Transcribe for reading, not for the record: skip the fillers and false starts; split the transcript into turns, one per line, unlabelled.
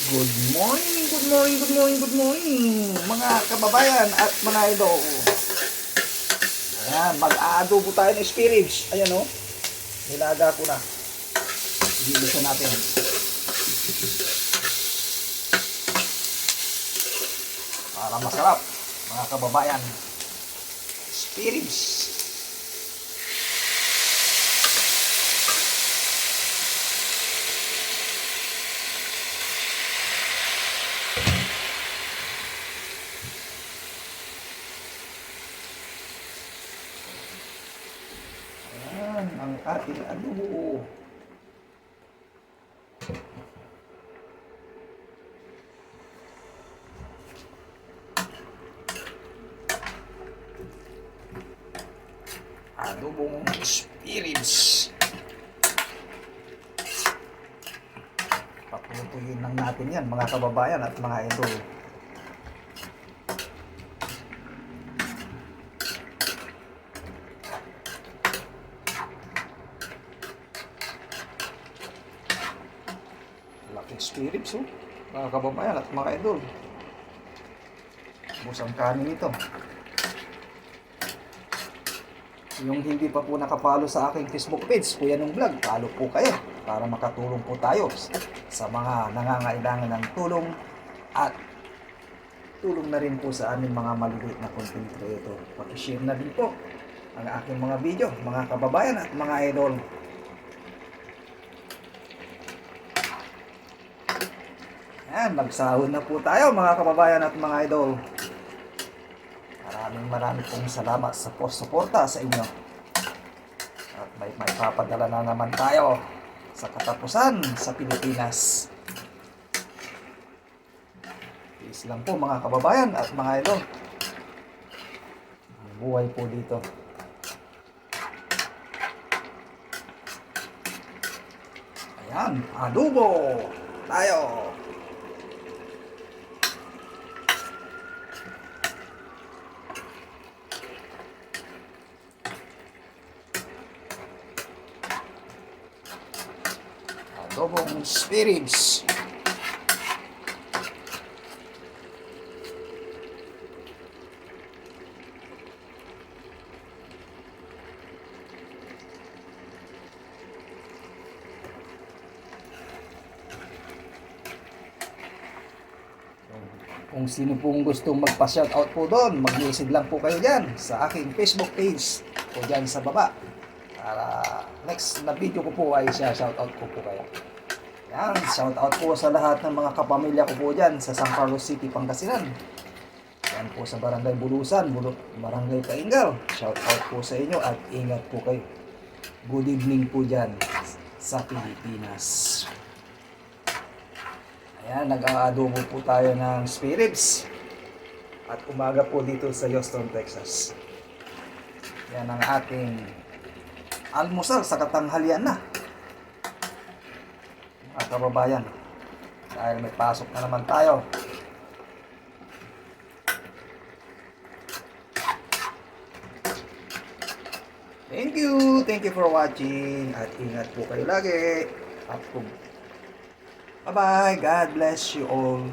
Good morning, good morning, good morning, good morning, mga kababayan at mga idol. Ayan, mag-aadobo tayo ng spare ribs. Ayan o, nilaga ko na. Igilisa natin. Para masarap, mga kababayan. Spare ribs. Ayan, ang ating adobo. Adobong spare ribs. Paputuyin lang natin yan, mga kababayan at mga idol. Laking spare ribs, oh, mga kababayan at mga idol. Busang kanin ito. Yung hindi pa po nakapalo sa aking Facebook page, Kuya Nung Vlog, follow po kayo para makatulong po tayo sa mga nangangailangan ng tulong at tulong na rin po sa aming mga maliliit na content creator. Paki-share na din po ang aking mga video, mga kababayan at mga idol. Ayan, magsahod na po tayo, mga kababayan at mga idol. Maraming pong salamat sa suporta sa inyo. At may papadala na naman tayo sa katapusan sa Pilipinas. Peace lang po, mga kababayan at mga idol. Ang buhay po dito. Ayan, adobo tayo. Adobong spare ribs. Kung sino pong gustong magpa-shoutout po doon, mag-message lang po kayo dyan sa aking Facebook page o dyan sa baba. Para next na video ko po ay shoutout ko po kayo. Yan, shoutout po sa lahat ng mga kapamilya ko po dyan sa San Carlos City, Pangasinan. Yan po sa Barangay Bulusan, Barangay Kaingal. Shoutout po sa inyo at ingat po kayo. Good evening po dyan sa Pilipinas. Ayan, nag-aadobo po tayo ng spare ribs. At umaga po dito sa Houston, Texas. Yan ang ating almusal sa katanghalian na, mga kababayan. Dahil may pasok na naman tayo. Thank you for watching. At ingat po kayo lagi. At bye bye, God bless you all.